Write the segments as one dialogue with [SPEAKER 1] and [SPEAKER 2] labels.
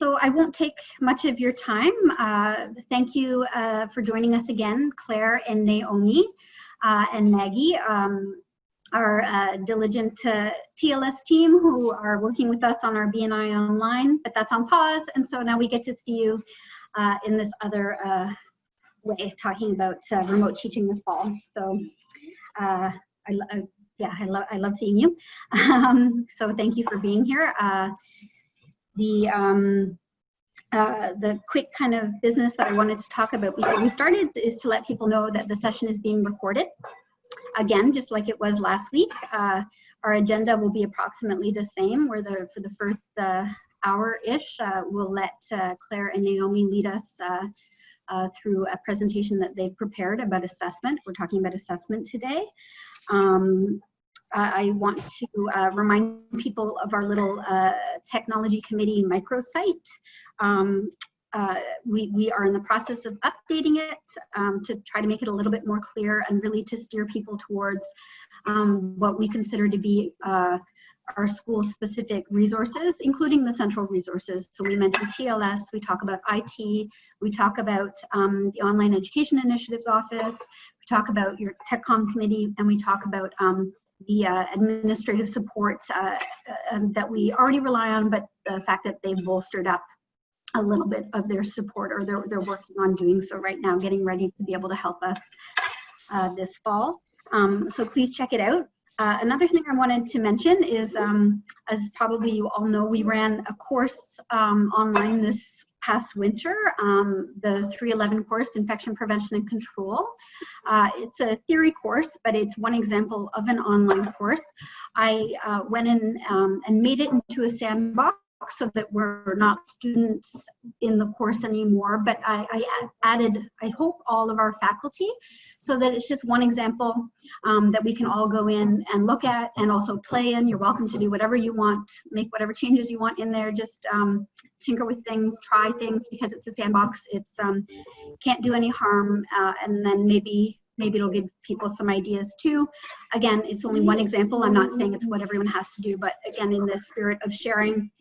[SPEAKER 1] So I won't take much of your time. Thank you for joining us again, Claire and Naomi and Maggie, our diligent TLS team who are working with us on our BNI online, but that's on pause. And so now we get to see you in this other way, talking about remote teaching this fall. So I love seeing you. So thank you for being here. The quick kind of business that I wanted to talk about before we started is to let people know that the session is being recorded. Again, just like it was last week, our agenda will be approximately the same, where for the first hour-ish, we'll let Claire and Naomi lead us through a presentation that they've prepared about assessment. We're talking about assessment today. I want to remind people of our little technology committee microsite. We are in the process of updating it to try to make it a little bit more clear and really to steer people towards what we consider to be our school-specific resources, including the central resources. So we mentioned TLS, we talk about IT, we talk about the Online Education Initiatives Office, we talk about your TechCom committee, and we talk about the administrative support that we already rely on, but the fact that they've bolstered up a little bit of their support, or they're working on doing so right now, getting ready to be able to help us this fall. So please check it out. Another thing I wanted to mention is, as probably you all know, we ran a course online this past winter, the 311 course, Infection Prevention and Control. It's a theory course, but it's one example of an online course. I went in and made it into a sandbox so that we're not students in the course anymore, but I added, I hope, all of our faculty, so that it's just one example that we can all go in and look at and also play in. You're welcome to do whatever you want, make whatever changes you want in there, just tinker with things, try things, because it's a sandbox. It's can't do any harm, and then maybe it'll give people some ideas too. Again, it's only one example. I'm not saying it's what everyone has to do, but again, in the spirit of sharing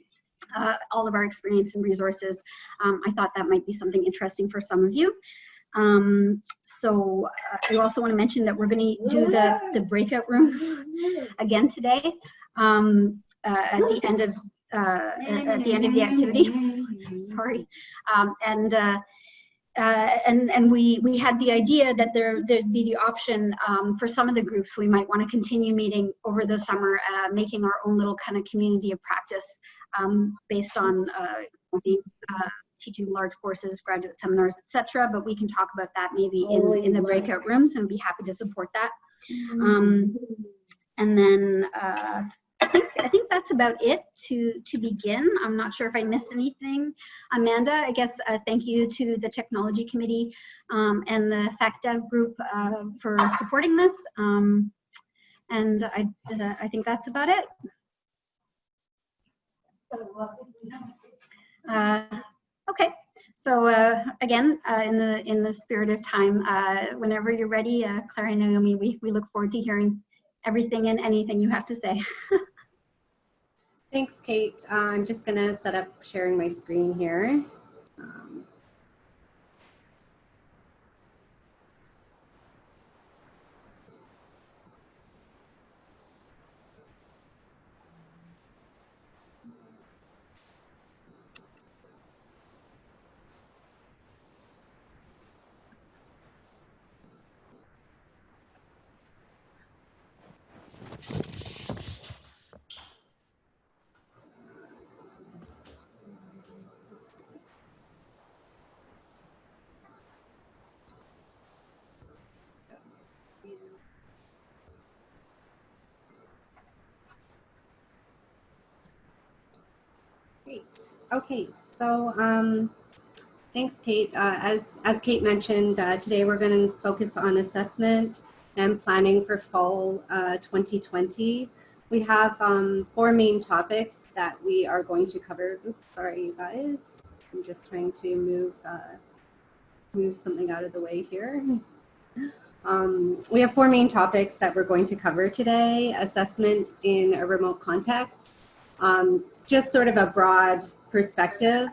[SPEAKER 1] all of our experience and resources, I thought that might be something interesting for some of you. So I also want to mention that we're going to do the breakout room again today at the end of the activity. Sorry, and we had the idea that there'd be the option for some of the groups we might want to continue meeting over the summer, making our own little kind of community of practice based on teaching large courses, graduate seminars, etc. But we can talk about that maybe in the breakout rooms, and be happy to support that. And then I think that's about it to begin. I'm not sure if I missed anything. Amanda, I guess thank you to the technology committee and the FacDev group for supporting this. And I think that's about it. Okay, so again, in the spirit of time, whenever you're ready, Claire and Naomi, we look forward to hearing everything and anything you have to say.
[SPEAKER 2] Thanks, Kate. I'm just gonna set up sharing my screen here. Great. Okay, so thanks, Kate. As Kate mentioned, today we're going to focus on assessment and planning for fall 2020. We have 4 main topics that we are going to cover. Oops, sorry, you guys. I'm just trying to move something out of the way here. We have 4 main topics that we're going to cover today: assessment in a remote context, just sort of a broad perspective,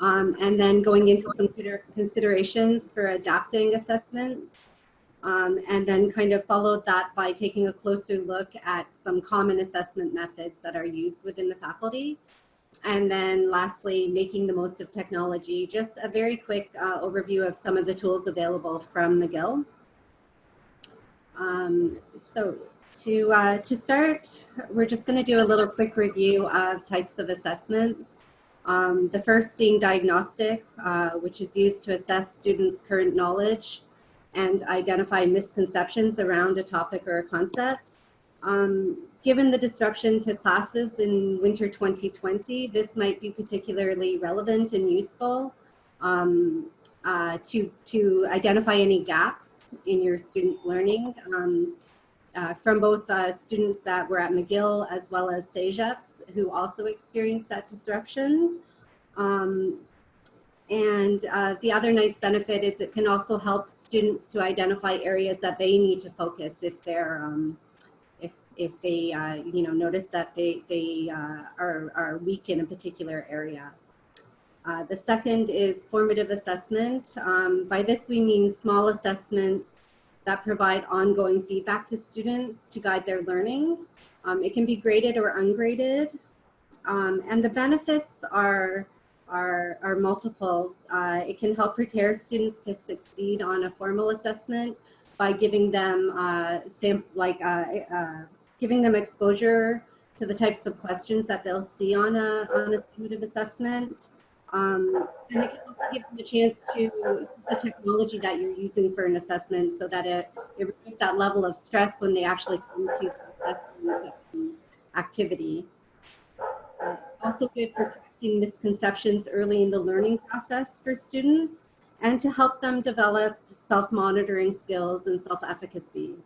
[SPEAKER 2] and then going into some considerations for adapting assessments, and then kind of followed that by taking a closer look at some common assessment methods that are used within the faculty. And then lastly, making the most of technology. Just a very quick overview of some of the tools available from McGill. So to start, we're just going to do a little quick review of types of assessments. The first being diagnostic, which is used to assess students' current knowledge and identify misconceptions around a topic or a concept. Given the disruption to classes in winter 2020, this might be particularly relevant and useful to identify any gaps in your students' learning from both students that were at McGill as well as CEGEPs who also experienced that disruption. The other nice benefit is it can also help students to identify areas that they need to focus if they're if they notice that they are weak in a particular area. The second is formative assessment. By this we mean small assessments that provide ongoing feedback to students to guide their learning. It can be graded or ungraded, and the benefits are multiple. It can help prepare students to succeed on a formal assessment by giving them giving them exposure to the types of questions that they'll see on a summative assessment. And it can also give them a chance to the technology that you're using for an assessment so that it removes that level of stress when they actually come to the assessment activity. Also good for correcting misconceptions early in the learning process for students and to help them develop self-monitoring skills and self-efficacy.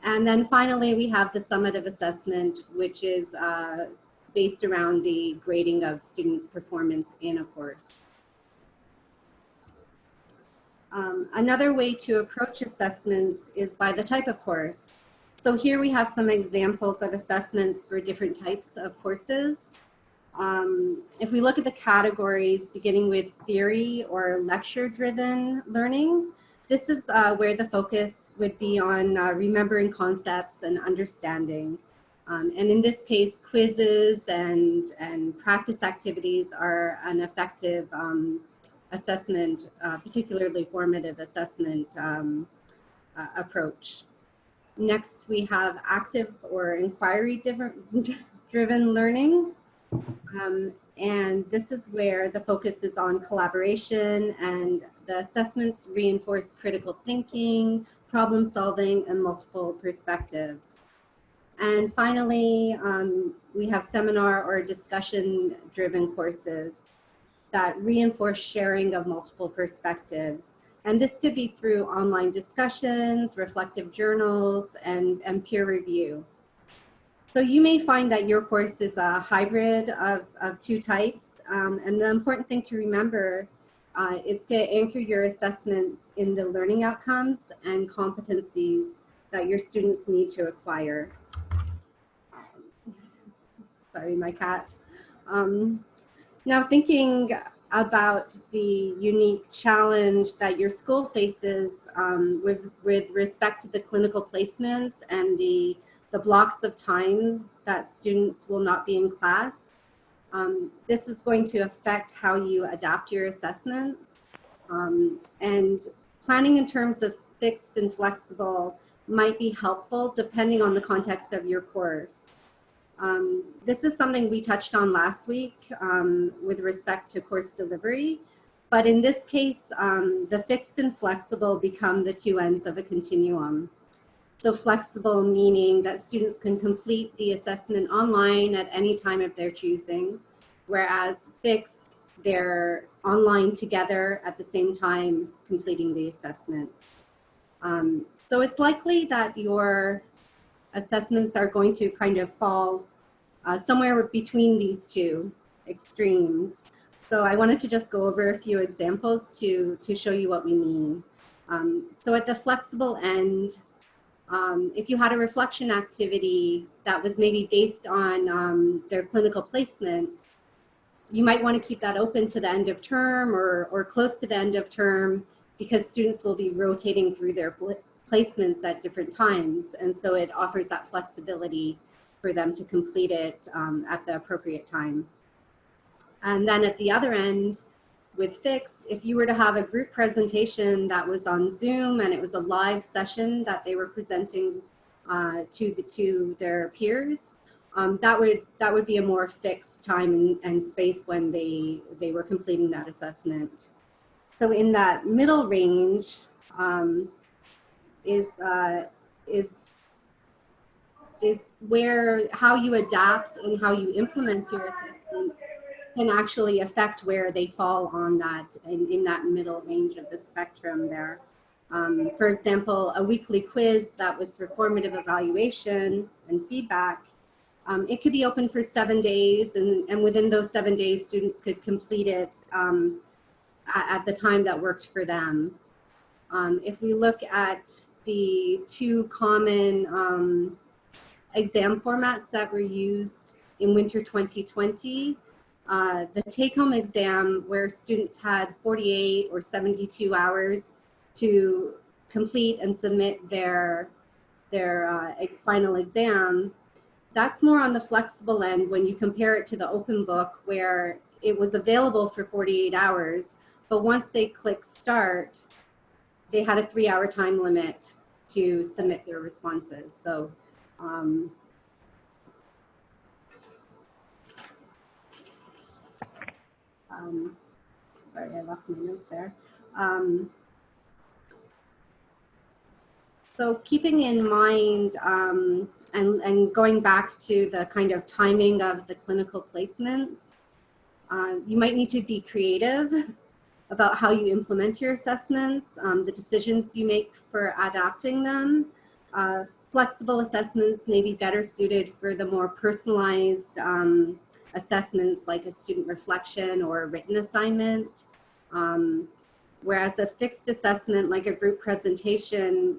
[SPEAKER 2] And then finally, we have the summative assessment, which is based around the grading of students' performance in a course. Another way to approach assessments is by the type of course. So here we have some examples of assessments for different types of courses. If we look at the categories, beginning with theory or lecture-driven learning, this is where the focus would be on remembering concepts and understanding. And in this case, quizzes and practice activities are an effective assessment, particularly formative assessment approach. Next, we have active or inquiry-driven learning. And this is where the focus is on collaboration, and the assessments reinforce critical thinking, problem solving, and multiple perspectives. And finally, we have seminar or discussion-driven courses that reinforce sharing of multiple perspectives. And this could be through online discussions, reflective journals, and peer review. So you may find that your course is a hybrid of two types. And the important thing to remember is to anchor your assessments in the learning outcomes and competencies that your students need to acquire. Sorry, my cat. Now thinking about the unique challenge that your school faces with respect to the clinical placements and the blocks of time that students will not be in class. This is going to affect how you adapt your assessments. And planning in terms of fixed and flexible might be helpful depending on the context of your course. This is something we touched on last week with respect to course delivery. But in this case, the fixed and flexible become the two ends of a continuum. So flexible meaning that students can complete the assessment online at any time of their choosing, whereas fixed, they're online together at the same time completing the assessment. So it's likely that your assessments are going to kind of fall somewhere between these two extremes. So I wanted to just go over a few examples to show you what we mean. So at the flexible end, if you had a reflection activity that was maybe based on their clinical placement, you might want to keep that open to the end of term or close to the end of term, because students will be rotating through their placements at different times. And so it offers that flexibility for them to complete it at the appropriate time. And then at the other end, with fixed, if you were to have a group presentation that was on Zoom and it was a live session that they were presenting to their peers, that would be a more fixed time and space when they were completing that assessment. So in that middle range is where how you adapt and how you implement your assessment can actually affect where they fall on that in that middle range of the spectrum there. For example, a weekly quiz that was for formative evaluation and feedback, it could be open for 7 days, and within those 7 days, students could complete it at the time that worked for them. If we look at the two common exam formats that were used in winter 2020, the take-home exam, where students had 48 or 72 hours to complete and submit their final exam, that's more on the flexible end when you compare it to the open book, where it was available for 48 hours, but once they click start, they had a 3-hour time limit to submit their responses. So sorry, I lost my notes there. So keeping in mind and going back to the kind of timing of the clinical placements, you might need to be creative about how you implement your assessments, the decisions you make for adapting them. Flexible assessments may be better suited for the more personalized assessments like a student reflection or a written assignment. Whereas a fixed assessment like a group presentation,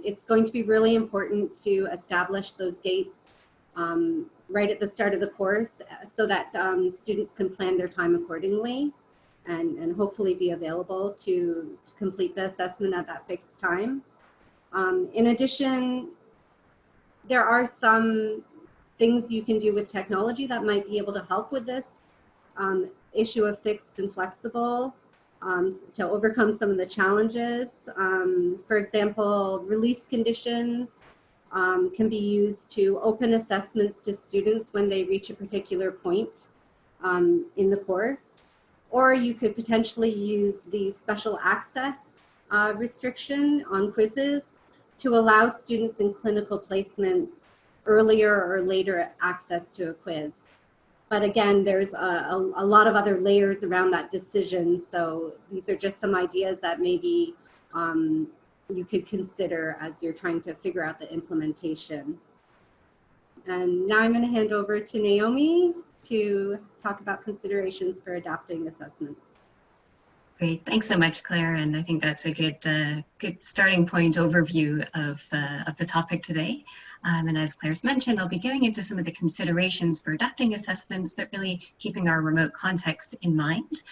[SPEAKER 2] it's going to be really important to establish those dates right at the start of the course so that students can plan their time accordingly and hopefully be available to complete the assessment at that fixed time. In addition, there are some things you can do with technology that might be able to help with this issue of fixed and flexible to overcome some of the challenges. For example, release conditions can be used to open assessments to students when they reach a particular point in the course. Or you could potentially use the special access restriction on quizzes to allow students in clinical placements earlier or later access to a quiz. But again, there's a lot of other layers around that decision. So these are just some ideas that maybe you could consider as you're trying to figure out the implementation. And now I'm going to hand over to Naomi to talk about considerations for adapting assessments.
[SPEAKER 3] Great, thanks so much, Claire. And I think that's a good starting point overview of the topic today. And as Claire's mentioned, I'll be going into some of the considerations for adapting assessments, but really keeping our remote context in mind.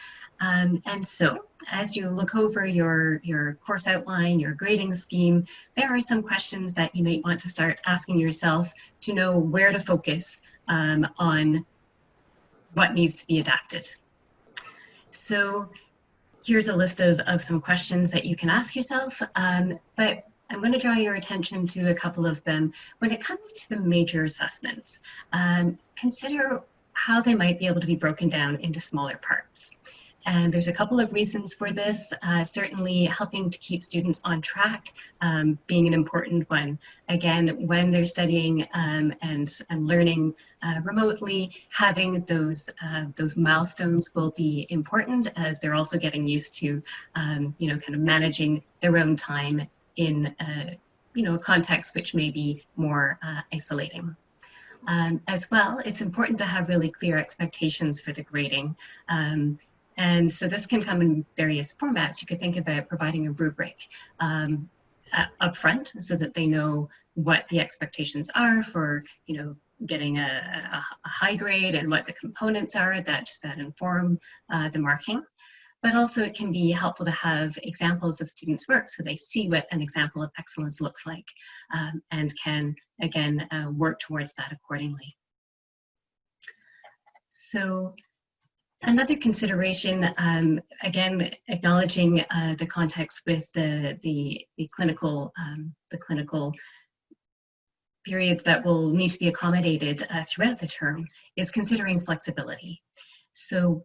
[SPEAKER 3] And so as you look over your course outline, your grading scheme, there are some questions that you might want to start asking yourself to know where to focus on what needs to be adapted. So here's a list of some questions that you can ask yourself, but I'm going to draw your attention to a couple of them. When it comes to the major assessments, consider how they might be able to be broken down into smaller parts. And there's a couple of reasons for this. Certainly helping to keep students on track being an important one. Again, when they're studying and learning remotely, having those milestones will be important as they're also getting used to kind of managing their own time in a context which may be more isolating. As well, it's important to have really clear expectations for the grading. And so this can come in various formats. You could think about providing a rubric up front so that they know what the expectations are for, getting a high grade and what the components are that inform the marking. But also it can be helpful to have examples of students' work so they see what an example of excellence looks like, and can, again, work towards that accordingly. So another consideration, again, acknowledging the context with the clinical periods that will need to be accommodated throughout the term, is considering flexibility. So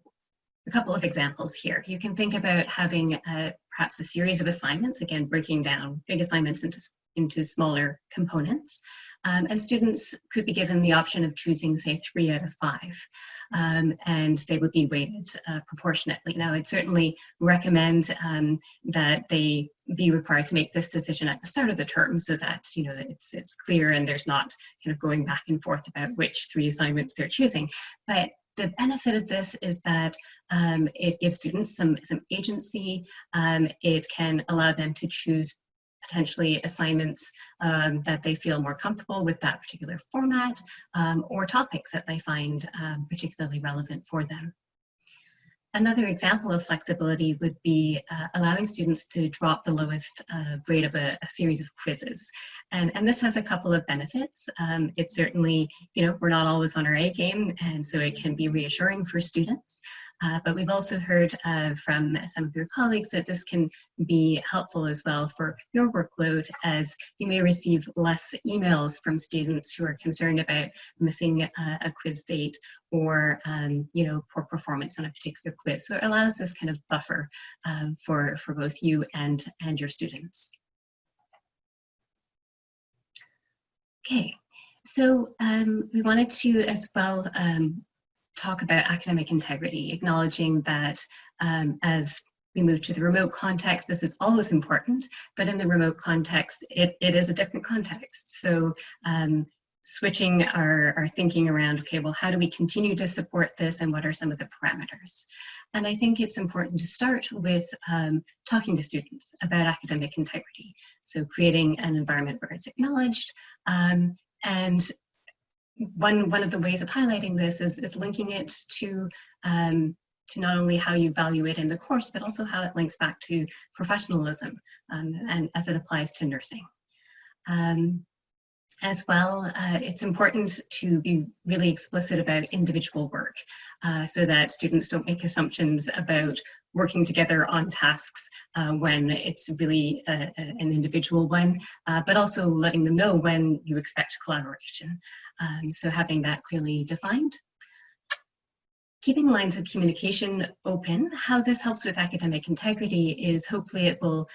[SPEAKER 3] a couple of examples here. You can think about having perhaps a series of assignments, again, breaking down big assignments into smaller components. And students could be given the option of choosing, say, 3 out of 5, and they would be weighted proportionately. Now, I'd certainly recommend that they be required to make this decision at the start of the term so that, you know, it's clear and there's not kind of going back and forth about which 3 assignments they're choosing. But the benefit of this is that it gives students some agency. It can allow them to choose potentially assignments that they feel more comfortable with that particular format, or topics that they find particularly relevant for them. Another example of flexibility would be allowing students to drop the lowest grade of a series of quizzes. And this has a couple of benefits. It's certainly, you know, we're not always on our A game, and so it can be reassuring for students. But we've also heard from some of your colleagues that this can be helpful as well for your workload, as you may receive less emails from students who are concerned about missing a quiz date or you know, poor performance on a particular quiz. So it allows this kind of buffer for both you and your students. Okay, so we wanted to as well talk about academic integrity, acknowledging that as we move to the remote context, this is always important, but in the remote context, it is a different context. So switching our thinking around, okay, well, how do we continue to support this and what are some of the parameters? And I think it's important to start with talking to students about academic integrity. So creating an environment where it's acknowledged, and one of the ways of highlighting this is linking it to not only how you value it in the course, but also how it links back to professionalism and as it applies to nursing. As well, it's important to be really explicit about individual work so that students don't make assumptions about working together on tasks when it's really an individual one, but also letting them know when you expect collaboration. So having that clearly defined. Keeping lines of communication open. How this helps with academic integrity is hopefully it will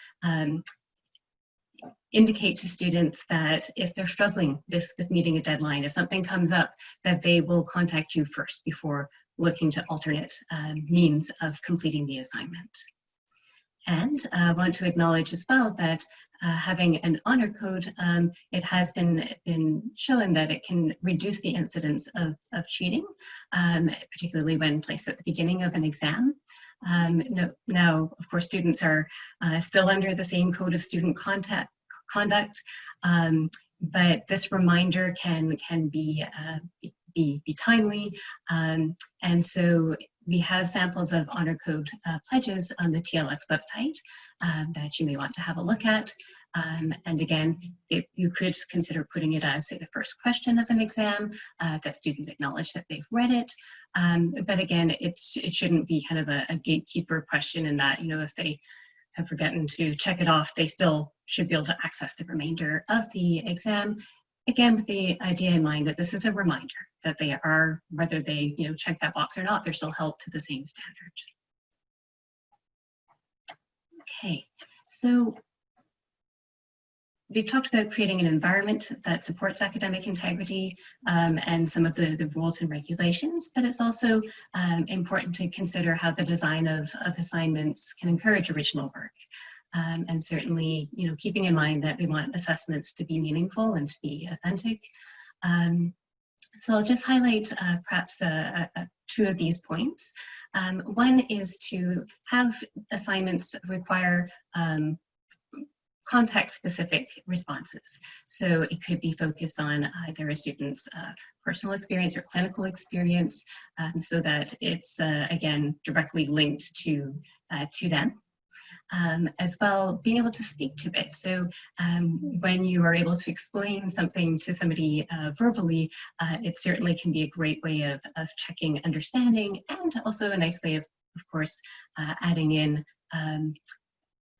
[SPEAKER 3] indicate to students that if they're struggling with meeting a deadline, if something comes up, that they will contact you first before looking to alternate means of completing the assignment. And I want to acknowledge as well that having an honor code, it has been shown that it can reduce the incidence of cheating, particularly when placed at the beginning of an exam. Now, of course, students are still under the same code of student conduct, but this reminder can be timely, and so we have samples of honor code pledges on the TLS website that you may want to have a look at. And again, you could consider putting it as, say, the first question of an exam, that students acknowledge that they've read it. But again, it shouldn't be kind of a gatekeeper question in that, you know, if they have forgotten to check it off, they still should be able to access the remainder of the exam. Again, with the idea in mind that this is a reminder that they are, whether they, you know, check that box or not, they're still held to the same standard. Okay, so we've talked about creating an environment that supports academic integrity and some of the rules and regulations, but it's also important to consider how the design of assignments can encourage original work. And certainly, you know, keeping in mind that we want assessments to be meaningful and to be authentic. So I'll just highlight perhaps two of these points. One is to have assignments require context-specific responses. So it could be focused on either a student's personal experience or clinical experience, so that it's, again, directly linked to them. As well, being able to speak to it. So when you are able to explain something to somebody verbally, it certainly can be a great way of checking understanding, and also a nice way of course, adding in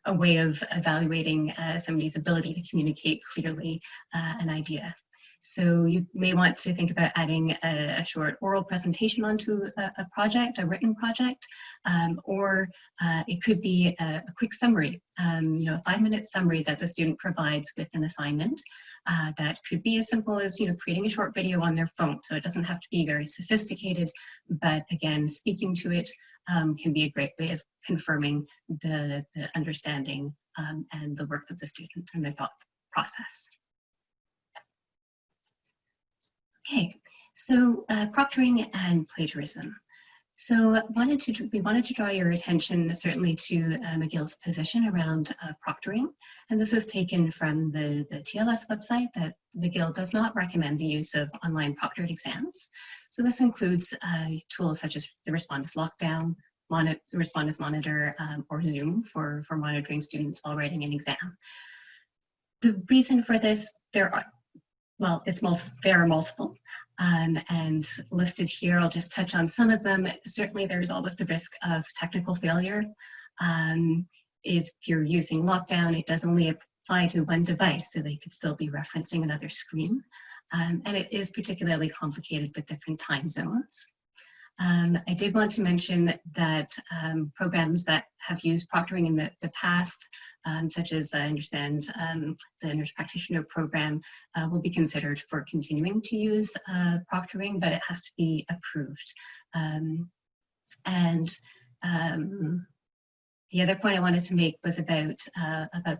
[SPEAKER 3] a way of evaluating somebody's ability to communicate clearly an idea. So you may want to think about adding a short oral presentation onto a project, a written project, or it could be a quick summary, you know, a 5-minute summary that the student provides with an assignment. That could be as simple as, you know, creating a short video on their phone. So it doesn't have to be very sophisticated, but again, speaking to it can be a great way of confirming the understanding and the work of the student and their thought process. Okay, so proctoring and plagiarism. So we wanted to draw your attention certainly to McGill's position around proctoring, and this is taken from the TLS website that McGill does not recommend the use of online proctored exams. So this includes tools such as the Respond as Lockdown, Respond as Monitor, or Zoom for monitoring students while writing an exam. The reason for this, there are multiple, and listed here, I'll just touch on some of them. Certainly there's always the risk of technical failure. If you're using lockdown, it does only apply to one device, so they could still be referencing another screen. And it is particularly complicated with different time zones. I did want to mention that programs that have used proctoring in the past, such as I understand the nurse practitioner program, will be considered for continuing to use proctoring, but it has to be approved. The other point I wanted to make was about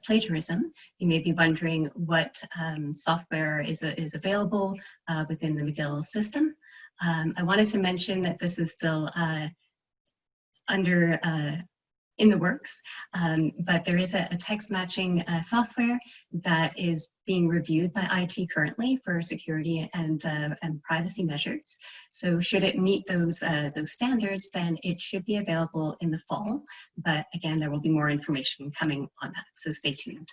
[SPEAKER 3] plagiarism. You may be wondering what software is available within the McGill system. I wanted to mention that this is still in the works, but there is a text matching software that is being reviewed by IT currently for security and privacy measures. So should it meet those standards, then it should be available in the fall. But again, there will be more information coming on that, so stay tuned.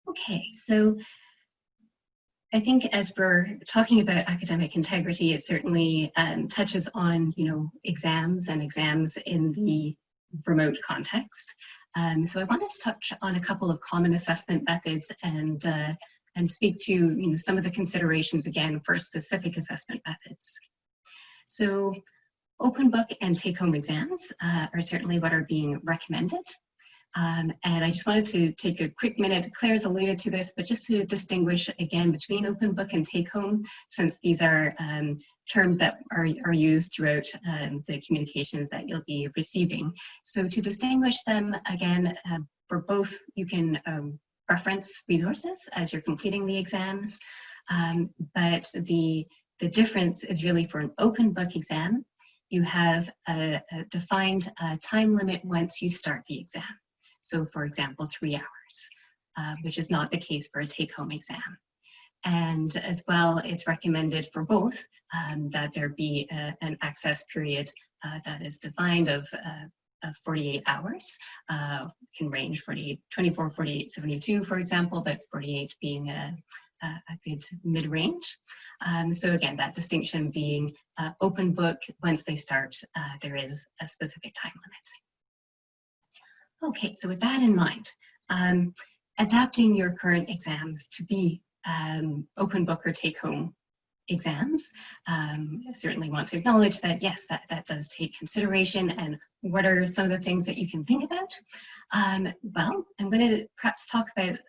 [SPEAKER 3] Okay, so I think as we're talking about academic integrity, it certainly touches on, you know, exams and exams in the remote context. So I wanted to touch on a couple of common assessment methods and speak to, you know, some of the considerations again for specific assessment methods. So open book and take-home exams are certainly what are being recommended. And I just wanted to take a quick minute, Claire's alluded to this, but just to distinguish again between open book and take home, since these are terms that are used throughout the communications that you'll be receiving. So to distinguish them, again, for both, you can reference resources as you're completing the exams, but the difference is really for an open book exam, you have a defined time limit once you start the exam. So for example, 3 hours, which is not the case for a take-home exam. And as well, it's recommended for both that there be an access period that is defined of 48 hours. Can range 24, 48, 72, for example, but 48 being a good mid-range. So again, that distinction being open book, once they start, there is a specific time limit. Okay, so with that in mind, adapting your current exams to be open book or take-home exams, I certainly want to acknowledge that, yes, that does take consideration. And what are some of the things that you can think about? Well, I'm going to perhaps talk about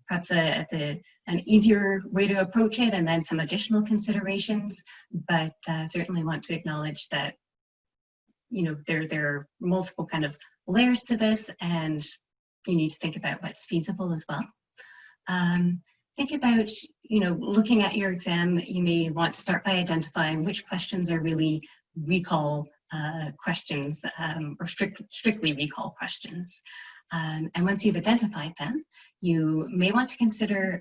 [SPEAKER 3] perhaps an easier way to approach it and then some additional considerations, but certainly want to acknowledge that, you know, there are multiple kind of layers to this, and you need to think about what's feasible as well. Think about, you know, looking at your exam, you may want to start by identifying which questions are really recall questions or strictly recall questions. And once you've identified them, you may want to consider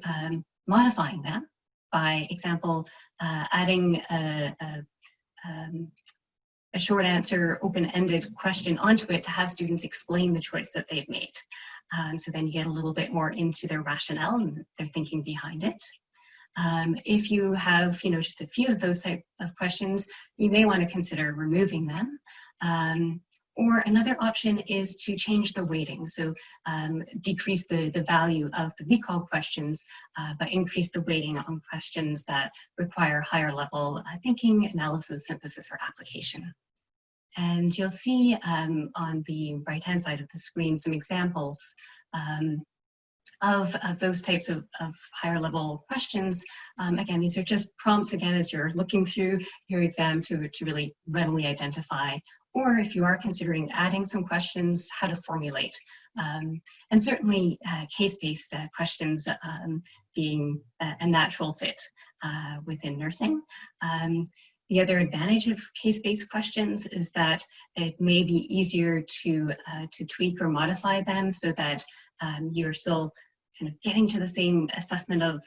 [SPEAKER 3] modifying them. By example, adding a short answer, open-ended question onto it to have students explain the choice that they've made. So then you get a little bit more into their rationale and their thinking behind it. If you have, just a few of those type of questions, you may want to consider removing them. Or another option is to change the weighting. So decrease the value of the recall questions, but increase the weighting on questions that require higher level thinking, analysis, synthesis, or application. And you'll see on the right-hand side of the screen some examples of those types of higher level questions. Again, these are just prompts, again, as you're looking through your exam to really readily identify, or if you are considering adding some questions, how to formulate. And certainly case-based questions being a natural fit within nursing. The other advantage of case-based questions is that it may be easier to tweak or modify them so that you're still kind of getting to the same assessment of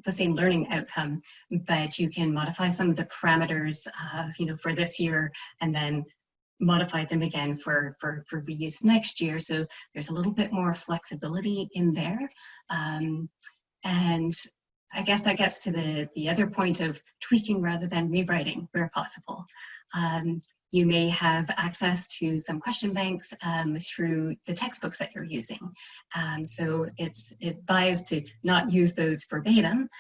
[SPEAKER 3] the same learning outcome, but you can modify some of the parameters, for this year, and then modify them again for reuse next year. So there's a little bit more flexibility in there. And I guess that gets to the other point of tweaking rather than rewriting where possible. You may have access to some question banks through the textbooks that you're using. So it's advised to not use those verbatim,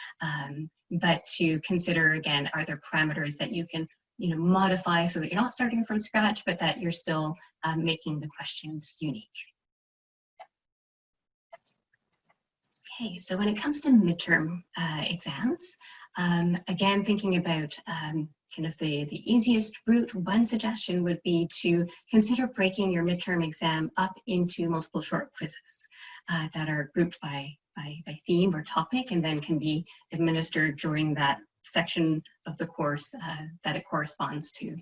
[SPEAKER 3] but to consider, again, are there parameters that you can modify so that you're not starting from scratch, but that you're still making the questions unique. Okay, so when it comes to midterm exams, again, thinking about kind of the easiest route, one suggestion would be to consider breaking your midterm exam up into multiple short quizzes that are grouped by theme or topic, and then can be administered during that section of the course that it corresponds to.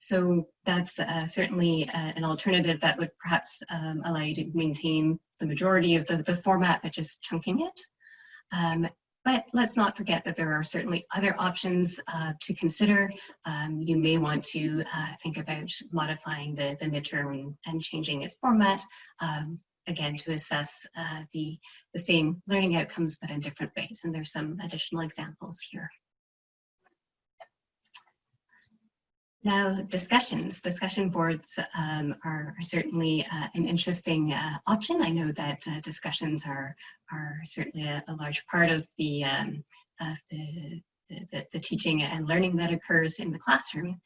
[SPEAKER 3] So that's certainly an alternative that would perhaps allow you to maintain the majority of the format by just chunking it. But let's not forget that there are certainly other options to consider. You may want to think about modifying the midterm and changing its format, again, to assess the same learning outcomes, but in different ways. And there's some additional examples here. Now, discussion boards are certainly an interesting option. I know that discussions are certainly a large part of the teaching and learning that occurs in the classroom.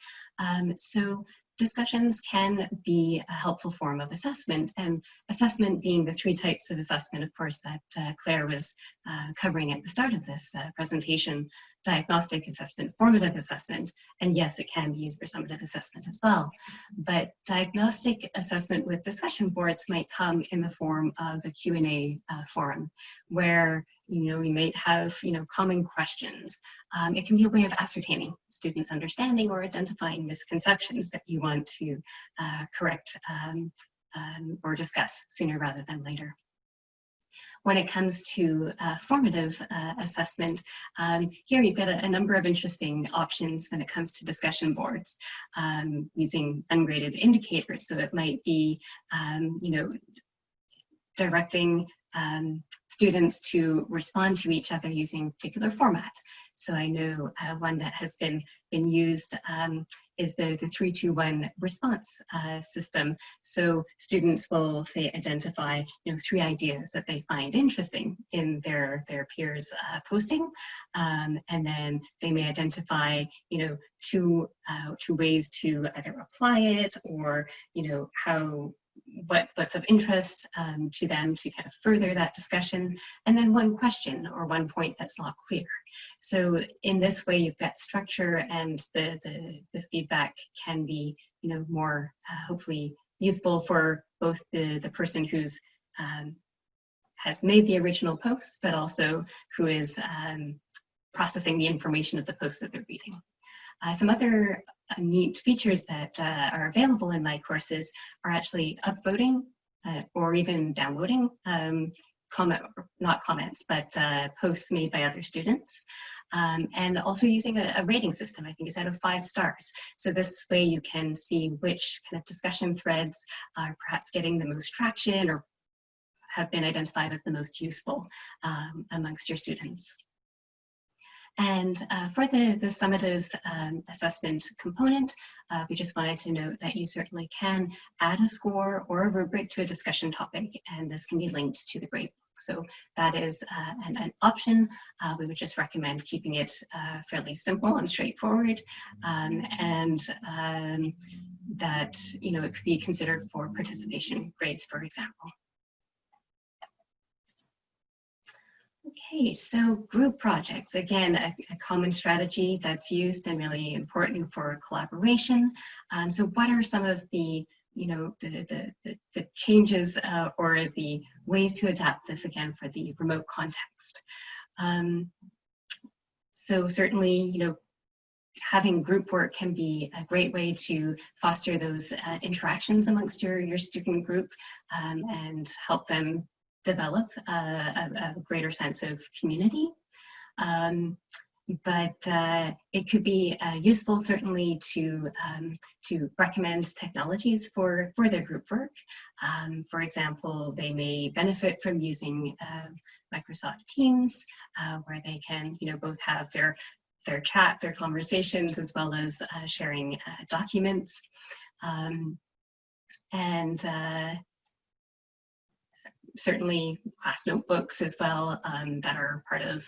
[SPEAKER 3] So discussions can be a helpful form of assessment, and assessment being the three types of assessment, of course, that Claire was covering at the start of this presentation: diagnostic assessment, formative assessment, and yes, it can be used for summative assessment as well. But diagnostic assessment with discussion boards might come in the form of a Q&A forum, where we might have common questions. It can be a way of ascertaining students' understanding or identifying misconceptions that you want to correct or discuss sooner rather than later. When it comes to formative assessment, here you've got a number of interesting options when it comes to discussion boards using ungraded indicators. So it might be, directing students to respond to each other using a particular format. So I know one that has been used is the 3-2-1 response system. So students will, say, identify 3 ideas that they find interesting in their peers' posting, and then they may identify 2 ways to either apply it, or what's of interest to them to kind of further that discussion, and then 1 question or 1 point that's not clear. So in this way, you've got structure, and the feedback can be more hopefully useful for both the person who's has made the original post, but also who is processing the information of the post that they're reading. Some other neat features that are available in my courses are actually upvoting or even downloading not comments, but posts made by other students. And also using a rating system, I think it's out of 5 stars. So this way you can see which kind of discussion threads are perhaps getting the most traction or have been identified as the most useful amongst your students. And for the summative assessment component, we just wanted to note that you certainly can add a score or a rubric to a discussion topic, and this can be linked to the gradebook. So that is an option. We would just recommend keeping it fairly simple and straightforward, and that it could be considered for participation grades, for example. Okay, so group projects, again, a common strategy that's used and really important for collaboration. So what are some of the the changes or the ways to adapt this, again, for the remote context? So certainly, having group work can be a great way to foster those interactions amongst your student group and help them develop a greater sense of community. But it could be useful, certainly, to recommend technologies for their group work. For example, they may benefit from using Microsoft Teams, where they can, both have their chat, their conversations, as well as sharing documents. Certainly class notebooks as well that are part of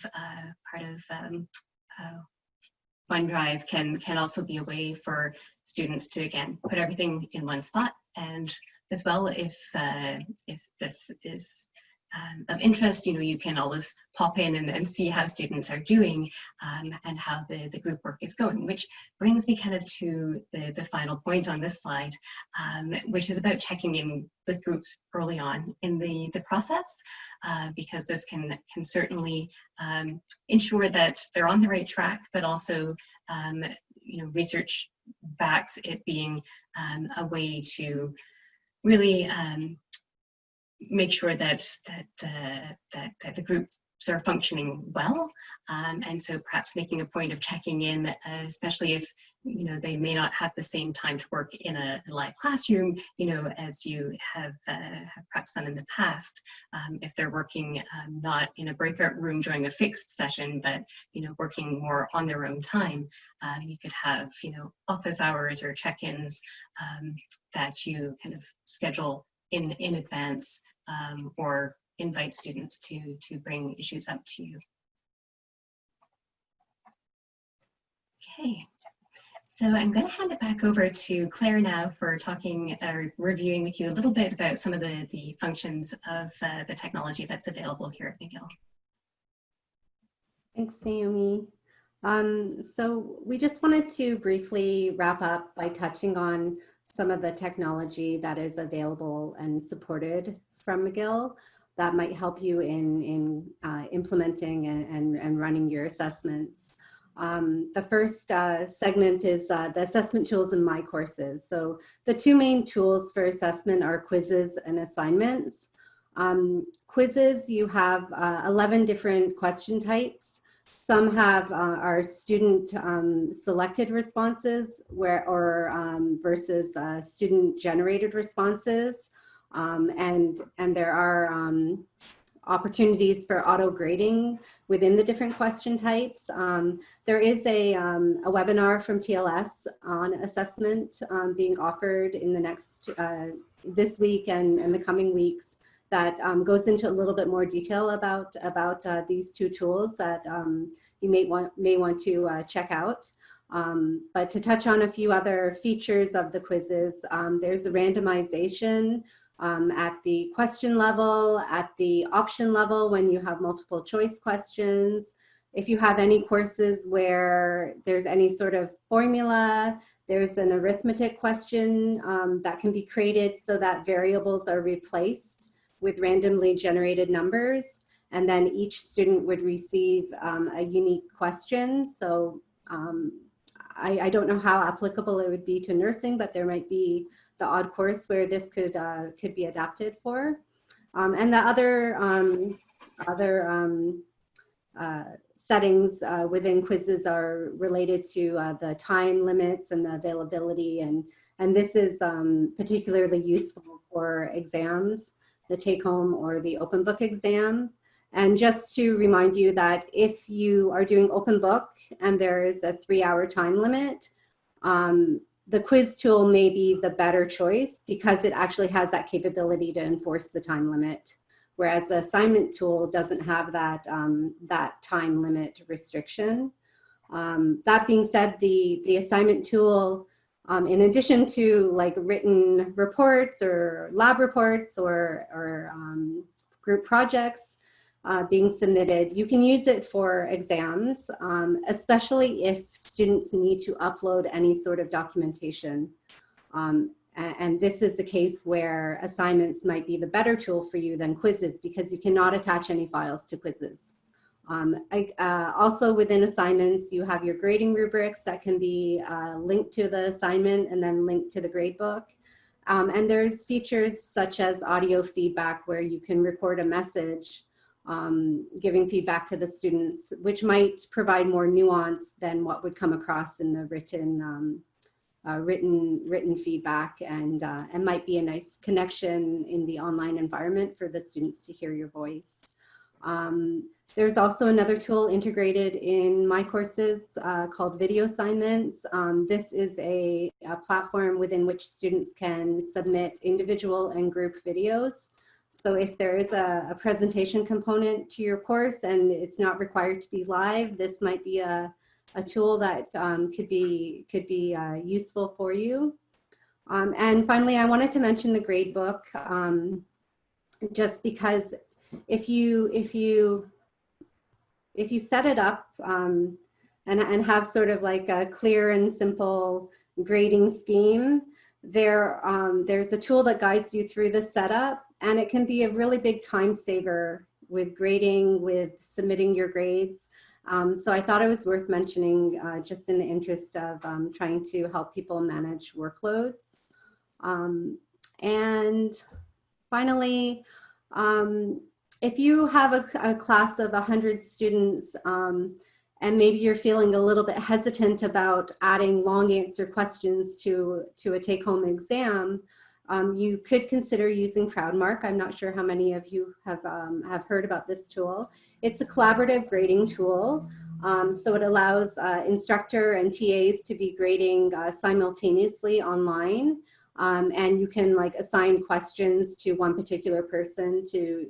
[SPEAKER 3] OneDrive can also be a way for students to, again, put everything in one spot. And as well, if this is of interest, you can always pop in and see how students are doing and how the group work is going, which brings me kind of to the final point on this slide, which is about checking in with groups early on in the process, because this can certainly ensure that they're on the right track, but also research backs it being a way to really make sure that the groups are functioning well, and so perhaps making a point of checking in, especially if they may not have the same time to work in a live classroom, as you have perhaps done in the past. If they're working not in a breakout room during a fixed session, but working more on their own time, you could have office hours or check-ins that you kind of schedule in advance, or invite students to bring issues up to you. Okay, so I'm going to hand it back over to Claire now for talking or reviewing with you a little bit about some of the functions of the technology that's available here at McGill.
[SPEAKER 2] Thanks, Naomi. So we just wanted to briefly wrap up by touching on some of the technology that is available and supported from McGill that might help you in implementing and running your assessments. The first segment is the assessment tools in my courses. So the 2 main tools for assessment are quizzes and assignments. Quizzes, you have 11 different question types. Some have our student selected responses versus student generated responses. And there are opportunities for auto grading within the different question types. There is a webinar from TLS on assessment being offered in the next, this week and the coming weeks, that goes into a little bit more detail about these 2 tools that you may want to check out. But to touch on a few other features of the quizzes, there's a randomization at the question level, at the option level when you have multiple choice questions. If you have any courses where there's any sort of formula, there's an arithmetic question that can be created so that variables are replaced with randomly generated numbers, and then each student would receive a unique question. So I don't know how applicable it would be to nursing, but there might be the odd course where this could be adapted for. And the settings within quizzes are related to the time limits and the availability, and this is particularly useful for exams, the take-home or the open book exam. And just to remind you that if you are doing open book and there is a 3-hour time limit, the quiz tool may be the better choice because it actually has that capability to enforce the time limit, whereas the assignment tool doesn't have that, that time limit restriction. That being said, the assignment tool, in addition to like written reports or lab reports or group projects, being submitted, you can use it for exams, especially if students need to upload any sort of documentation. And this is a case where assignments might be the better tool for you than quizzes because you cannot attach any files to quizzes. Also within assignments, you have your grading rubrics that can be linked to the assignment and then linked to the gradebook. And there's features such as audio feedback where you can record a message giving feedback to the students, which might provide more nuance than what would come across in the written written feedback, and might be a nice connection in the online environment for the students to hear your voice. There's also another tool integrated in my courses called Video Assignments. This is a platform within which students can submit individual and group videos. So if there is a presentation component to your course and it's not required to be live, this might be a tool that could be useful for you. And finally, I wanted to mention the gradebook, just because if you set it up and have sort of like a clear and simple grading scheme, there's a tool that guides you through the setup, and it can be a really big time saver with grading, with submitting your grades. So I thought it was worth mentioning just in the interest of trying to help people manage workloads. And finally, if you have a class of 100 students and maybe you're feeling a little bit hesitant about adding long answer questions to a take-home exam, you could consider using Proudmark. I'm not sure how many of you have heard about this tool. It's a collaborative grading tool. So it allows instructor and TAs to be grading simultaneously online. And you can like assign questions to one particular person to,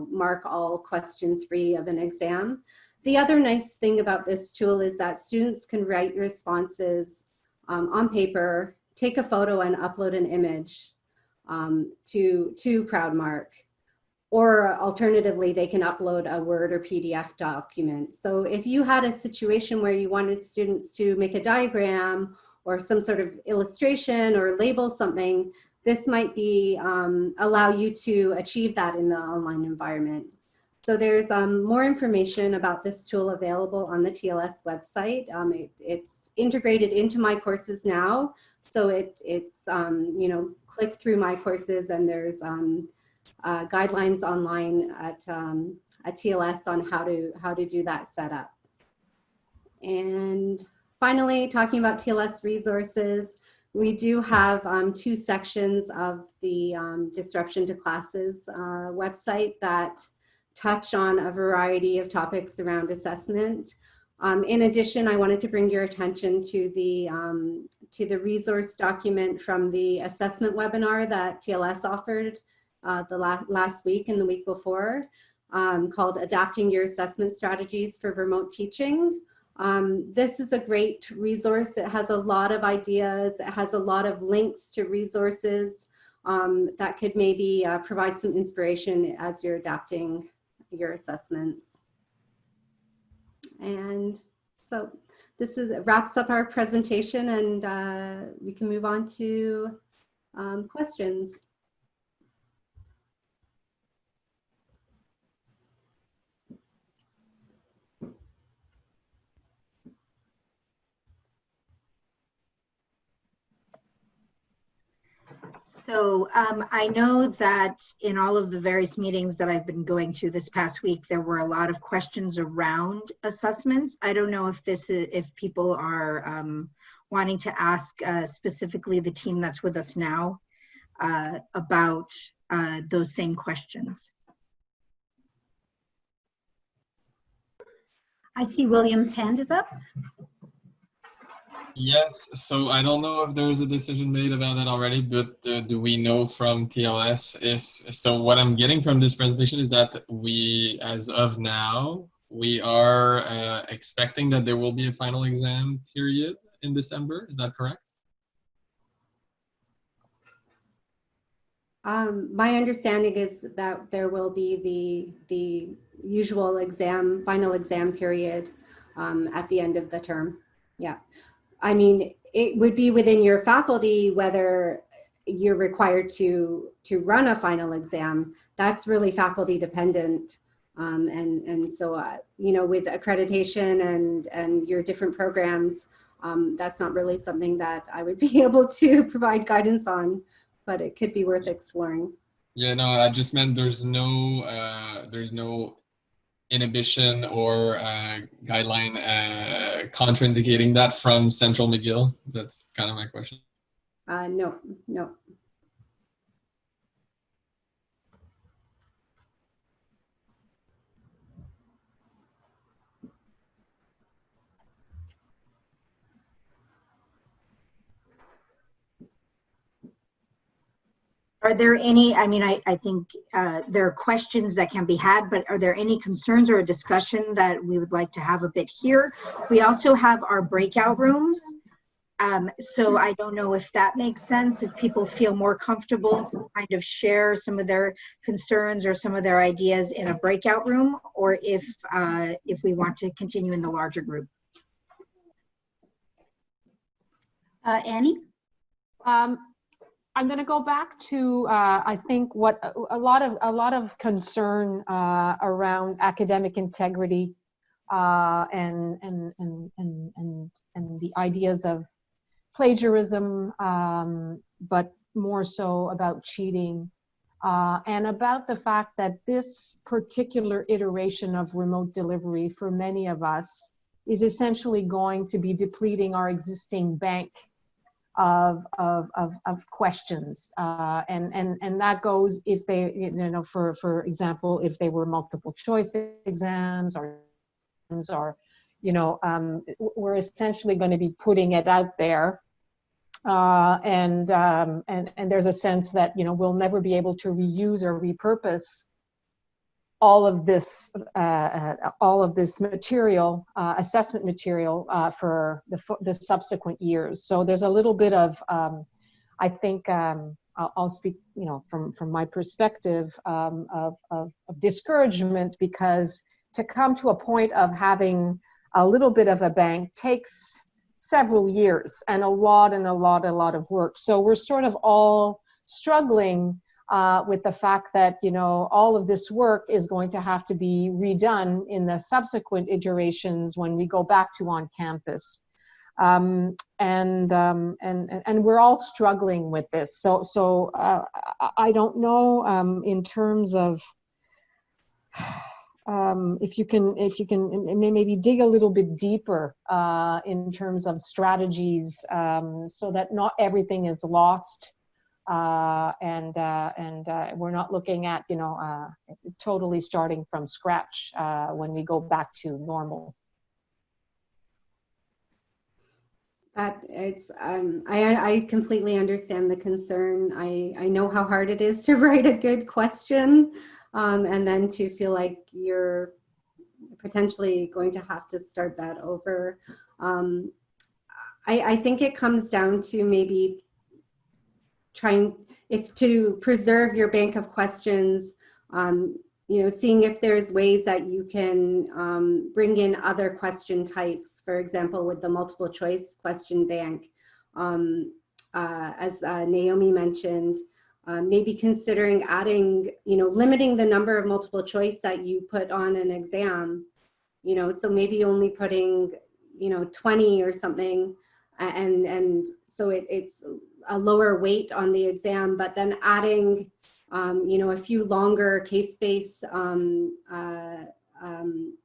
[SPEAKER 2] mark all question 3 of an exam. The other nice thing about this tool is that students can write responses on paper, take a photo and upload an image to Proudmark. Or alternatively, they can upload a Word or PDF document. So if you had a situation where you wanted students to make a diagram or some sort of illustration or label something, this might be allow you to achieve that in the online environment. So there's more information about this tool available on the TLS website. It's integrated into my courses now. So it's click through my courses, and there's guidelines online at TLS on how to do that setup. And finally, talking about TLS resources, we do have 2 sections of the Disruption to Classes website that touch on a variety of topics around assessment. In addition, I wanted to bring your attention to the resource document from the assessment webinar that TLS offered the last week and the week before, called Adapting Your Assessment Strategies for Remote Teaching. This is a great resource. It has a lot of ideas. It has a lot of links to resources that could maybe provide some inspiration as you're adapting your assessments. And so this wraps up our presentation, and we can move on to questions.
[SPEAKER 4] So I know that in all of the various meetings that I've been going to this past week, there were a lot of questions around assessments. I don't know if if people are wanting to ask specifically the team that's with us now about those same questions.
[SPEAKER 1] I see William's hand is up.
[SPEAKER 5] Yes, so I don't know if there's a decision made about that already, but do we know from TLS if, so what I'm getting from this presentation is that we, as of now, we are expecting that there will be a final exam period in December. Is that correct?
[SPEAKER 2] My understanding is that there will be the usual final exam period at the end of the term. Yeah. I mean, it would be within your faculty whether you're required to run a final exam. That's really faculty dependent. And so, you know, with accreditation and your different programs, that's not really something that I would be able to provide guidance on, but it could be worth exploring.
[SPEAKER 5] Yeah, no, I just meant there's no inhibition or guideline contraindicating that from Central McGill. That's kind of my question.
[SPEAKER 2] No, no.
[SPEAKER 4] Are there any, I mean, I think there are questions that can be had, but are there any concerns or a discussion that we would like to have a bit here? We also have our breakout rooms. So I don't know if that makes sense, if people feel more comfortable to kind of share some of their concerns or some of their ideas in a breakout room, or if we want to continue in the larger group.
[SPEAKER 1] Annie?
[SPEAKER 6] I'm going to go back to I think what a lot of concern around academic integrity and the ideas of plagiarism, but more so about cheating, and about the fact that this particular iteration of remote delivery for many of us is essentially going to be depleting our existing bank of questions, and that goes if they, you know, for example, if they were multiple choice exams or you know, we're essentially going to be putting it out there, and there's a sense that, you know, we'll never be able to reuse or repurpose all of this material, assessment material, for the subsequent years. So there's a little bit of, I think, I'll speak, you know, from my perspective, of discouragement, because to come to a point of having a little bit of a bank takes several years and a lot of work. So we're sort of all struggling with the fact that, you know, all of this work is going to have to be redone in the subsequent iterations when we go back to on campus, and we're all struggling with this. So I don't know, in terms of if you can maybe dig a little bit deeper in terms of strategies, so that not everything is lost. And we're not looking at, you know, totally starting from scratch when we go back to normal.
[SPEAKER 2] That it's I completely understand the concern. I know how hard it is to write a good question, and then to feel like you're potentially going to have to start that over. I think it comes down to maybe trying to preserve your bank of questions, you know, seeing if there's ways that you can bring in other question types, for example, with the multiple choice question bank. As Naomi mentioned, maybe considering adding, you know, limiting the number of multiple choice that you put on an exam, you know, so maybe only putting, you know, 20 or something, and so it's a lower weight on the exam, but then adding, you know, a few longer case-based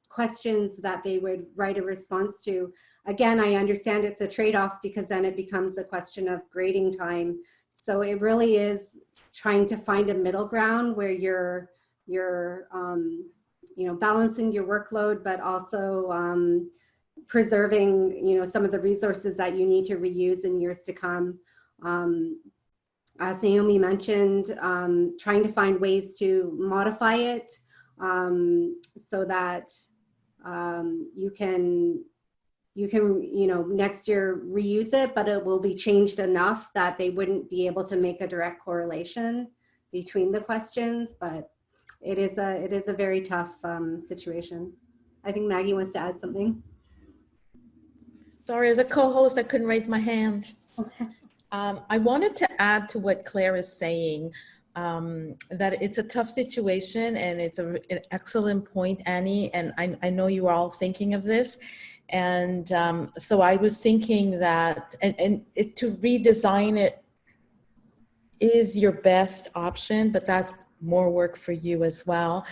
[SPEAKER 2] questions that they would write a response to. Again, I understand it's a trade-off because then it becomes a question of grading time. So it really is trying to find a middle ground where you're you know, balancing your workload, but also preserving, you know, some of the resources that you need to reuse in years to come. As Naomi mentioned, trying to find ways to modify it so that you can, you know, next year reuse it, but it will be changed enough that they wouldn't be able to make a direct correlation between the questions. But it is a very tough situation. I think Maggie wants to add something.
[SPEAKER 7] Sorry, as a co-host, I couldn't raise my hand. I wanted to add to what Claire is saying, that it's a tough situation, and it's an excellent point, Annie, and I know you are all thinking of this. And so I was thinking that, to redesign it is your best option, but that's more work for you as well.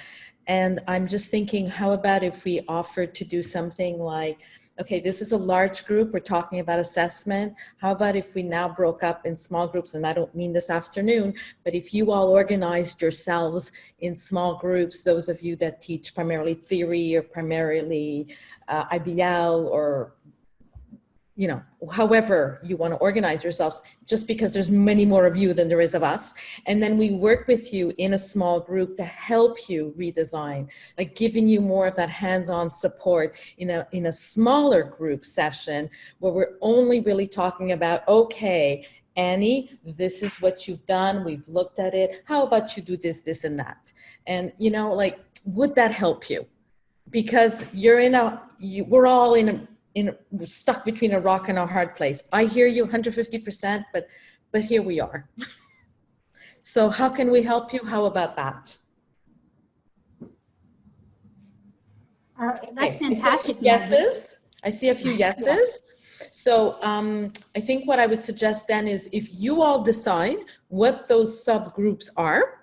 [SPEAKER 7] And I'm just thinking, how about if we offered to do something like, okay, this is a large group, we're talking about assessment. How about if we now broke up in small groups, and I don't mean this afternoon, but if you all organized yourselves in small groups, those of you that teach primarily theory or primarily IBL, or, you know, however you want to organize yourselves, just because there's many more of you than there is of us. And then we work with you in a small group to help you redesign, like giving you more of that hands-on support in a smaller group session where we're only really talking about, okay, Annie, this is what you've done. We've looked at it. How about you do this, this, and that? And, you know, like, would that help you? Because we're all we're stuck between a rock and a hard place. I hear you 150%, but here we are. So how can we help you? How about that?
[SPEAKER 1] That's
[SPEAKER 7] Okay.
[SPEAKER 1] fantastic.
[SPEAKER 7] Yeses. I see a few yeses. So I think what I would suggest then is, if you all decide what those subgroups are,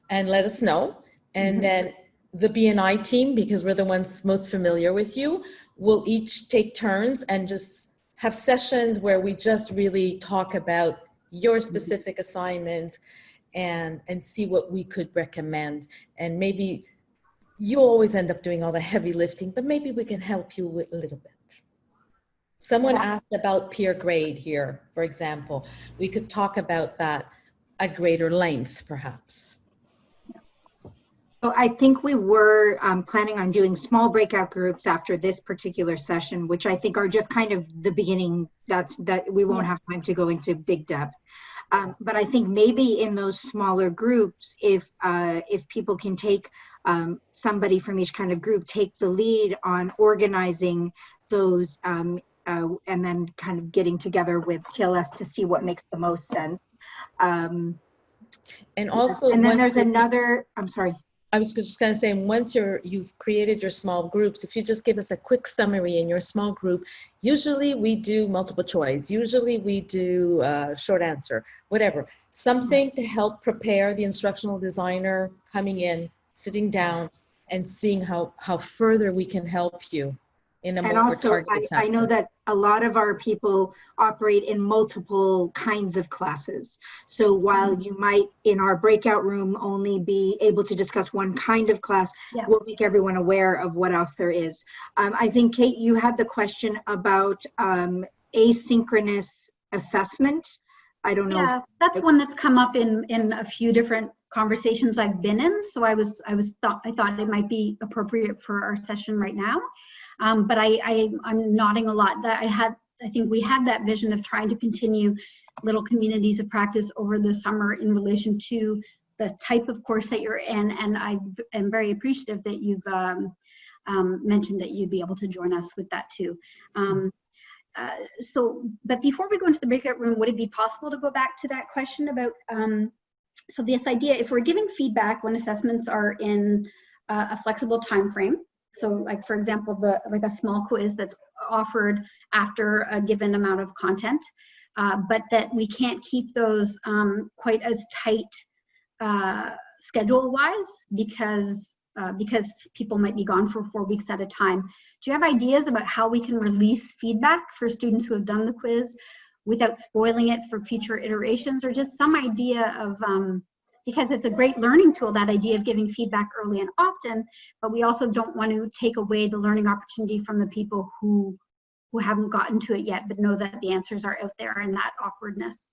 [SPEAKER 7] and let us know, and then the BNI team, because we're the ones most familiar with you, will each take turns and just have sessions where we just really talk about your specific assignments and see what we could recommend. And maybe you always end up doing all the heavy lifting, but maybe we can help you with a little bit. Someone asked about peer grade here, for example. We could talk about that at greater length, perhaps.
[SPEAKER 4] So I think we were planning on doing small breakout groups after this particular session, which I think are just kind of the beginning. That we won't have time to go into big depth. But I think maybe in those smaller groups, if people can take somebody from each kind of group, take the lead on organizing those, and then kind of getting together with TLS to see what makes the most sense.
[SPEAKER 7] And also,
[SPEAKER 4] and then there's another. I'm sorry.
[SPEAKER 7] I was just going to say, once you've created your small groups, if you just give us a quick summary in your small group, usually we do multiple choice, usually we do short answer, whatever. Something to help prepare the instructional designer coming in, sitting down, and seeing how further we can help you in a more targeted fashion.
[SPEAKER 4] I know that a lot of our people operate in multiple kinds of classes. So while you might, in our breakout room, only be able to discuss one kind of class, we'll make everyone aware of what else there is. I think, Kate, you had the question about asynchronous assessment. I don't know.
[SPEAKER 1] Yeah, that's one that's come up in a few different conversations I've been in. So I thought it might be appropriate for our session right now. But I'm nodding a lot that I think we had that vision of trying to continue little communities of practice over the summer in relation to the type of course that you're in. And I am very appreciative that you've mentioned that you'd be able to join us with that too. But before we go into the breakout room, would it be possible to go back to that question about, so this idea, if we're giving feedback when assessments are in a flexible time frame, so like, for example, like a small quiz that's offered after a given amount of content, but that we can't keep those quite as tight schedule-wise because people might be gone for 4 weeks at a time. Do you have ideas about how we can release feedback for students who have done the quiz without spoiling it for future iterations, or just some idea of, because it's a great learning tool, that idea of giving feedback early and often, but we also don't want to take away the learning opportunity from the people who haven't gotten to it yet, but know that the answers are out there, and that awkwardness.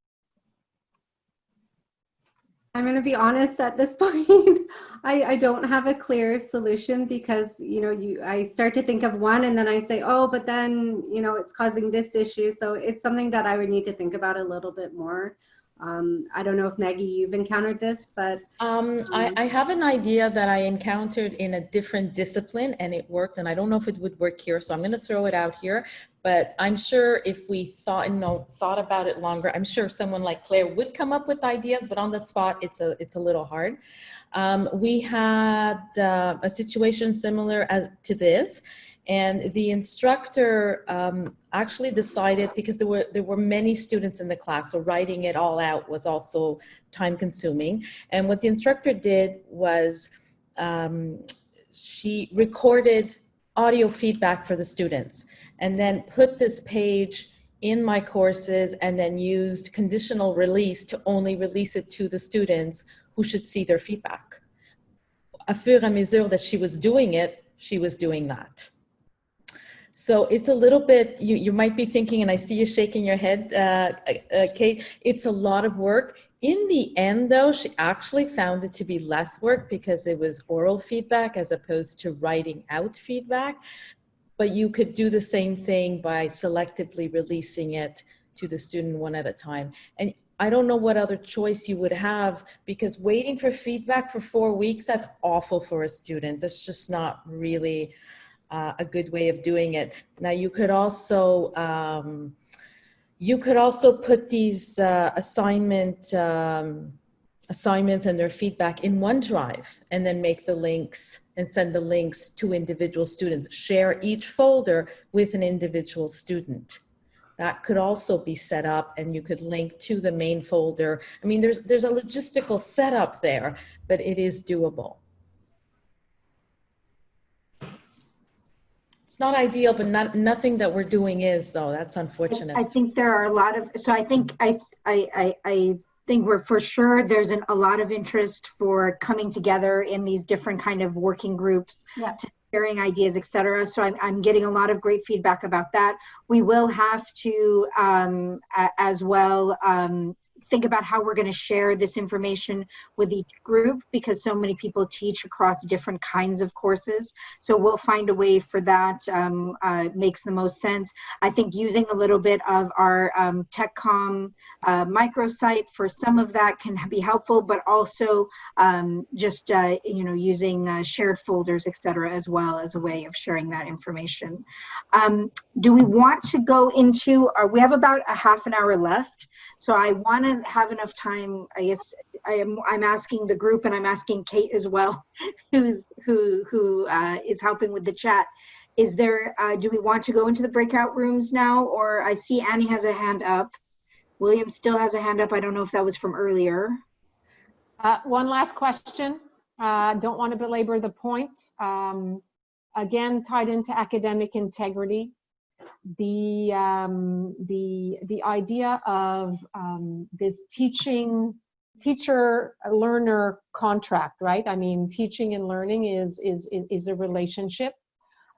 [SPEAKER 2] I'm going to be honest at this point. I don't have a clear solution because, I start to think of one and then I say, oh, but then, it's causing this issue. So it's something that I would need to think about a little bit more. I don't know if Maggie, you've encountered this, but.
[SPEAKER 7] I have an idea that I encountered in a different discipline and it worked, and I don't know if it would work here. So I'm going to throw it out here. But I'm sure if we thought about it longer, I'm sure someone like Claire would come up with ideas, but on the spot, it's a little hard. We had a situation similar to this, and the instructor actually decided, because there were many students in the class, so writing it all out was also time consuming. And what the instructor did was she recorded audio feedback for the students and then put this page in my courses and then used conditional release to only release it to the students who should see their feedback. Au fur et à mesure that she was doing it, she was doing that. So it's a little bit, you might be thinking, and I see you shaking your head, Kate, it's a lot of work. In the end, though, she actually found it to be less work because it was oral feedback as opposed to writing out feedback. But you could do the same thing by selectively releasing it to the student one at a time. And I don't know what other choice you would have, because waiting for feedback for 4 weeks, that's awful for a student. That's just not really a good way of doing it. Now, you could also put these assignments and their feedback in OneDrive and then make the links and send the links to individual students. Share each folder with an individual student. That could also be set up, and you could link to the main folder. I mean, there's a logistical setup there, but it is doable. It's not ideal, but nothing that we're doing is, though. That's unfortunate.
[SPEAKER 4] I think there are a lot of, so I think we're for sure there's a lot of interest for coming together in these different kind of working groups, to sharing ideas, etc. So I'm getting a lot of great feedback about that. We will have to as well think about how we're going to share this information with each group, because so many people teach across different kinds of courses. So we'll find a way for that. Makes the most sense. I think using a little bit of our TechCom microsite for some of that can be helpful, but also just using shared folders, etc., as well as a way of sharing that information. Do we want to go into? We have about a half an hour left, so I want to have enough time. I guess I'm asking the group, and I'm asking Kate as well, who is helping with the chat. Is there? Do we want to go into the breakout rooms now, or I see Annie has a hand up. William still has a hand up. I don't know if that was from earlier.
[SPEAKER 6] One last question. Don't want to belabor the point. Again, tied into academic integrity. The idea of this teacher-learner contract, right? I mean, teaching and learning is a relationship.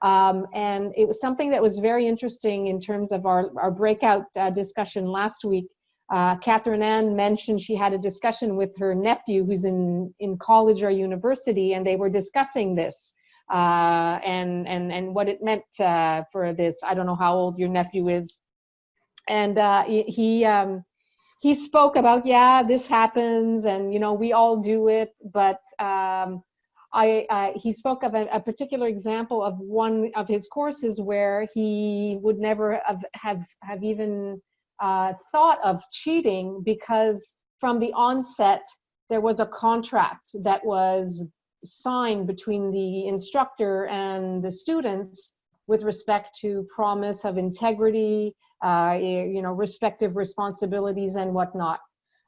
[SPEAKER 6] And it was something that was very interesting in terms of our breakout discussion last week. Catherine Ann mentioned she had a discussion with her nephew who's in college or university, and they were discussing this. And what it meant for this. I don't know how old your nephew is, and he spoke about, yeah, this happens, and we all do it, but he spoke of a particular example of one of his courses where he would never have even thought of cheating, because from the onset there was a contract that was signed between the instructor and the students with respect to promise of integrity, respective responsibilities and whatnot.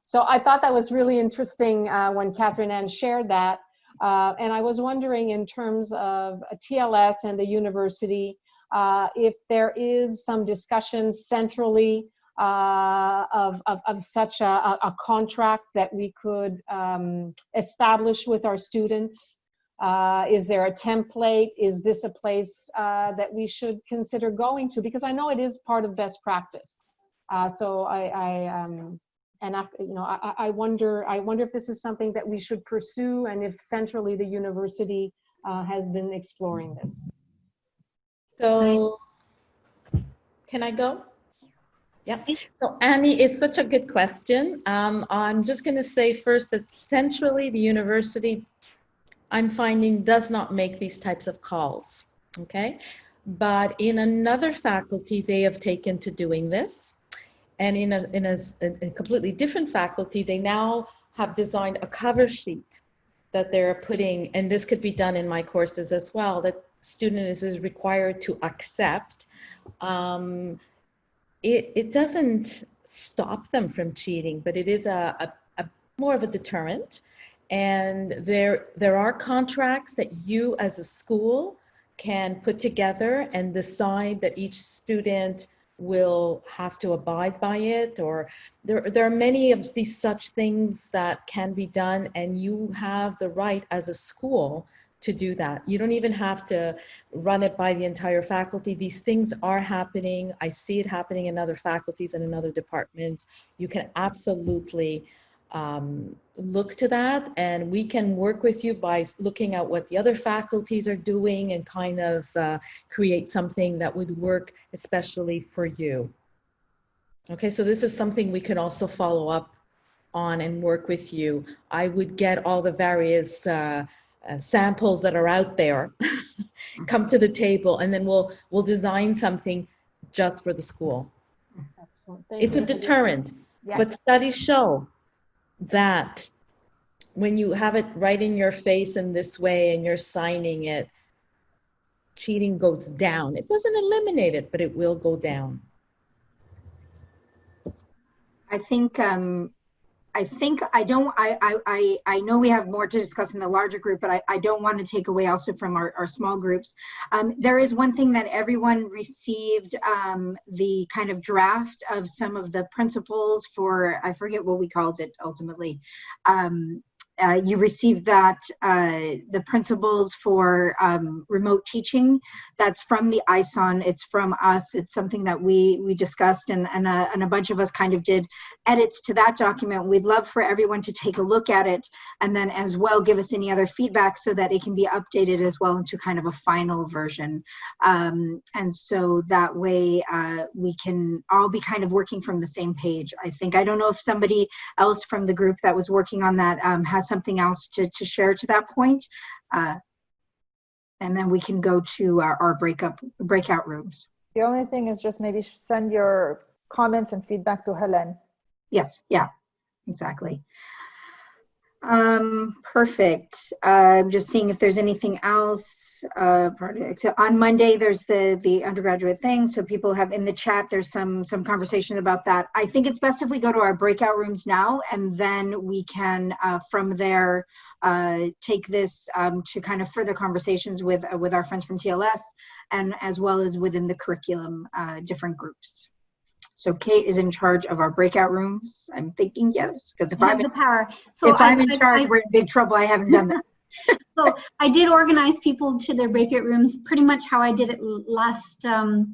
[SPEAKER 6] So I thought that was really interesting when Catherine Ann shared that. And I was wondering, in terms of TLS and the university, if there is some discussion centrally of such a contract that we could establish with our students. Is there a template? Is this a place that we should consider going to? Because I know it is part of best practice. So I wonder if this is something that we should pursue, and if centrally the university has been exploring this.
[SPEAKER 7] So, can I go? Yeah. So Annie, it's such a good question. I'm just going to say first that centrally the university, I'm finding, does not make these types of calls. Okay. But in another faculty, they have taken to doing this. And in a completely different faculty, they now have designed a cover sheet that they're putting, and this could be done in my courses as well, that student is required to accept. It doesn't stop them from cheating, but it is a more of a deterrent. And there are contracts that you as a school can put together and decide that each student will have to abide by it, or there are many of these such things that can be done, and you have the right as a school to do that. You don't even have to run it by the entire faculty. These things are happening. I see it happening in other faculties and in other departments. You can absolutely look to that, and we can work with you by looking at what the other faculties are doing and kind of create something that would work especially for you. Okay, so this is something we can also follow up on and work with you. I would get all the various samples that are out there, come to the table, and then we'll design something just for the school.
[SPEAKER 6] Excellent. Thank
[SPEAKER 7] It's
[SPEAKER 6] you.
[SPEAKER 7] a deterrent,
[SPEAKER 6] Yeah.
[SPEAKER 7] but studies show that when you have it right in your face in this way and you're signing it, cheating goes down. It doesn't eliminate it, but it will go down.
[SPEAKER 4] I know we have more to discuss in the larger group, but I don't want to take away also from our small groups. There is one thing that everyone received, the kind of draft of some of the principles for, I forget what we called it ultimately. You received that, the principles for remote teaching. That's from the ISoN. It's from us. It's something that we discussed, and a bunch of us kind of did edits to that document. We'd love for everyone to take a look at it, and then as well give us any other feedback so that it can be updated as well into kind of a final version. And so that way we can all be kind of working from the same page. I don't know if somebody else from the group that was working on that has something else to share to that point. And then we can go to our breakout rooms.
[SPEAKER 8] The only thing is just maybe send your comments and feedback to Helen.
[SPEAKER 4] Yes, yeah, exactly. Perfect. I'm just seeing if there's anything else. On Monday, there's the undergraduate thing. So people have in the chat, there's some conversation about that. I think it's best if we go to our breakout rooms now, and then we can, from there, take this to kind of further conversations with our friends from TLS, and as well as within the curriculum, different groups. So Kate is in charge of our breakout rooms. I'm thinking yes, because if I'm in charge, we're in big trouble. I haven't done that.
[SPEAKER 1] So I did organize people to their breakout rooms pretty much how I did it last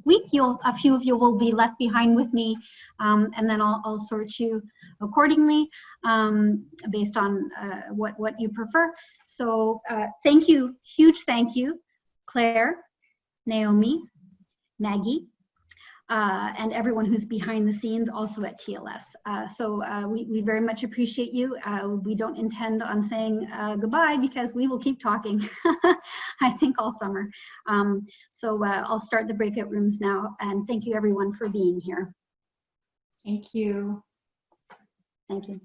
[SPEAKER 1] week. A few of you will be left behind with me, and then I'll sort you accordingly based on what you prefer. So thank you, huge thank you, Claire, Naomi, Maggie, and everyone who's behind the scenes also at TLS. So we very much appreciate you. We don't intend on saying goodbye, because we will keep talking, I think, all summer. So I'll start the breakout rooms now, and thank you everyone for being here.
[SPEAKER 9] Thank you.
[SPEAKER 1] Thank you.